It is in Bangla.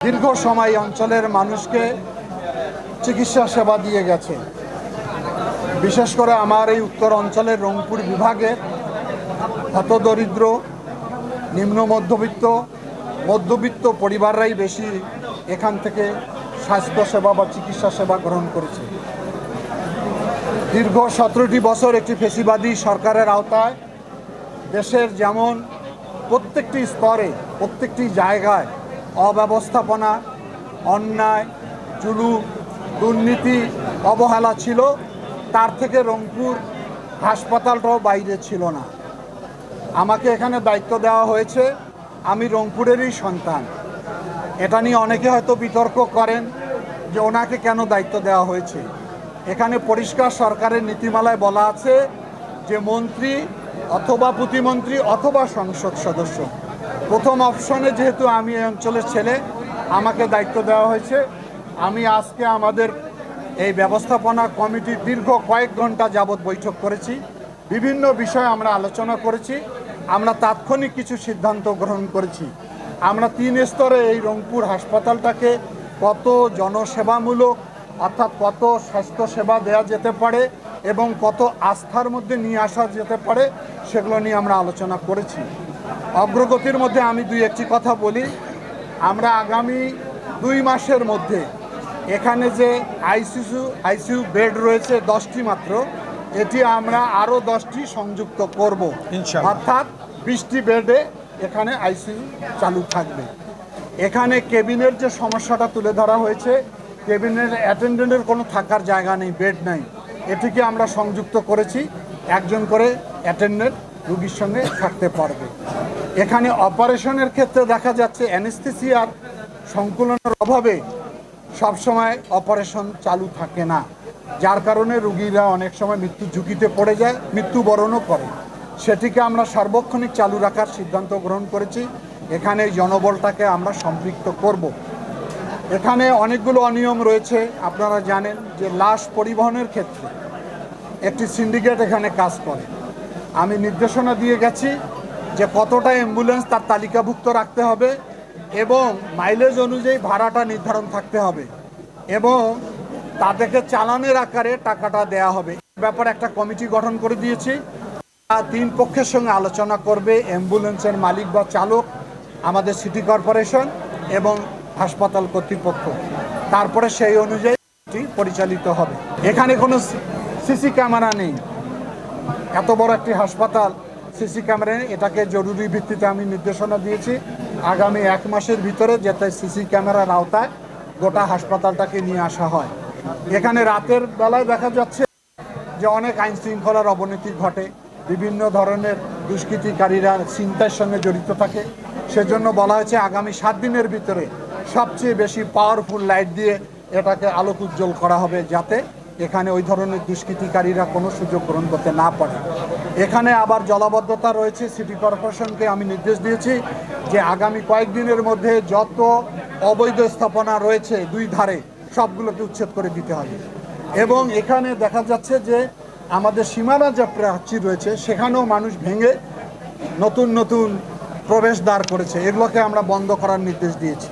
দীর্ঘ সময় অঞ্চলের মানুষকে চিকিৎসা সেবা দিয়ে গেছে। বিশেষ করে আমার এই উত্তর অঞ্চলের রংপুর বিভাগের হতদরিদ্র, নিম্ন মধ্যবিত্ত পরিবাররাই বেশি এখান থেকে স্বাস্থ্যসেবা বা চিকিৎসা সেবা গ্রহণ করেছে। দীর্ঘ 17টি বছর একটি ফ্যাসিবাদী সরকারের আওতায় দেশের যেমন প্রত্যেকটি স্তরে, প্রত্যেকটি জায়গায় অব্যবস্থাপনা, অন্যায়, জুলুম, দুর্নীতি, অবহেলা ছিল, তার থেকে রংপুর হাসপাতালটাও বাইরে ছিল না। আমাকে এখানে দায়িত্ব দেওয়া হয়েছে, আমি রংপুরেরই সন্তান। এটা নিয়ে অনেকে হয়তো বিতর্ক করেন যে ওনাকে কেন দায়িত্ব দেওয়া হয়েছে। এখানে পরিষ্কার সরকারের নীতিমালায় বলা আছে যে মন্ত্রী অথবা প্রতিমন্ত্রী অথবা সংসদ সদস্য। প্রথম অপশনে যেহেতু আমি এই অঞ্চলের ছেলে, আমাকে দায়িত্ব দেওয়া হয়েছে। আমি আজকে আমাদের এই ব্যবস্থাপনা কমিটি দীর্ঘ কয়েক ঘন্টা যাবৎ বৈঠক করেছি। বিভিন্ন বিষয়ে আমরা আলোচনা করেছি। আমরা তাৎক্ষণিক কিছু সিদ্ধান্ত গ্রহণ করেছি। আমরা 3 স্তরে এই রংপুর হাসপাতালটাকে কত জনসেবামূলক, অর্থাৎ কত স্বাস্থ্যসেবা দেওয়া যেতে পারে এবং কত আস্থার মধ্যে নিয়ে আসা যেতে পারে, সেগুলো নিয়ে আমরা আলোচনা করেছি। অগ্রগতির মধ্যে আমি 2-1টি কথা বলি। আমরা আগামী 2 মাসের মধ্যে এখানে যে আইসিইউ বেড রয়েছে 10টি মাত্র, এটি আমরা আরও 10টি সংযুক্ত করব, অর্থাৎ 20টি বেডে এখানে আইসিইউ চালু থাকবে। এখানে কেবিনের যে সমস্যাটা তুলে ধরা হয়েছে, কেবিনের অ্যাটেন্ডেন্টের কোনো থাকার জায়গা নেই, বেড নাই, এটিকে আমরা সংযুক্ত করেছি। একজন করে অ্যাটেন্ডেন্ট রুগীর সঙ্গে থাকতে পারবে। এখানে অপারেশনের ক্ষেত্রে দেখা যাচ্ছে অ্যানেস্থেসিয়ার সংকুলনের অভাবে সবসময় অপারেশন চালু থাকে না, যার কারণে রুগীরা অনেক সময় মৃত্যু ঝুঁকিতে পড়ে যায়, মৃত্যুবরণও করে। সেটিকে আমরা সার্বক্ষণিক চালু রাখার সিদ্ধান্ত গ্রহণ করেছি। এখানে জনবলটাকে আমরা সম্পৃক্ত করব। এখানে অনেকগুলো অনিয়ম রয়েছে। আপনারা জানেন যে লাশ পরিবহনের ক্ষেত্রে একটি সিন্ডিকেট এখানে কাজ করে। আমি নির্দেশনা দিয়ে গেছি যে কতটা অ্যাম্বুলেন্স তার তালিকাভুক্ত রাখতে হবে এবং মাইলেজ অনুযায়ী ভাড়াটা নির্ধারণ থাকতে হবে এবং তাদেরকে চালানের আকারে টাকাটা দেয়া হবে। এ ব্যাপারে একটা কমিটি গঠন করে দিয়েছি। 3 পক্ষের সঙ্গে আলোচনা করবে অ্যাম্বুলেন্সের মালিক বা চালক, আমাদের সিটি কর্পোরেশন এবং হাসপাতাল কর্তৃপক্ষ। তারপরে সেই অনুযায়ী পরিচালিত হবে। এখানে কোনো সিসি ক্যামেরা নেই। এত বড় একটি হাসপাতাল, সিসি ক্যামেরা নেই। এটাকে জরুরি ভিত্তিতে আমি নির্দেশনা দিয়েছি আগামী 1 মাসের ভিতরে যাতে সিসি ক্যামেরার আওতায় গোটা হাসপাতালটাকে নিয়ে আসা হয়। এখানে রাতের বেলায় দেখা যাচ্ছে যে অনেক আইন শৃঙ্খলার অবনতি ঘটে, বিভিন্ন ধরনের দুষ্কৃতিকারীরা ছিনতাইয়ের সঙ্গে জড়িত থাকে। সেজন্য বলা হয়েছে আগামী 7 দিনের ভিতরে সবচেয়ে বেশি পাওয়ারফুল লাইট দিয়ে এটাকে আলোক উজ্জ্বল করা হবে, যাতে এখানে ওই ধরনের দুষ্কৃতিকারীরা কোনো সুযোগ গ্রহণ করতে না পারে। এখানে আবার জলাবদ্ধতা রয়েছে। সিটি কর্পোরেশনকে আমি নির্দেশ দিয়েছি যে আগামী কয়েকদিনের মধ্যে যত অবৈধ স্থাপনা রয়েছে 2 ধারে সবগুলোকে উচ্ছেদ করে দিতে হবে। এবং এখানে দেখা যাচ্ছে যে আমাদের সীমানা যে প্রাচীর রয়েছে সেখানেও মানুষ ভেঙে নতুন প্রবেশদ্বার করেছে, এগুলোকে আমরা বন্ধ করার নির্দেশ দিয়েছি।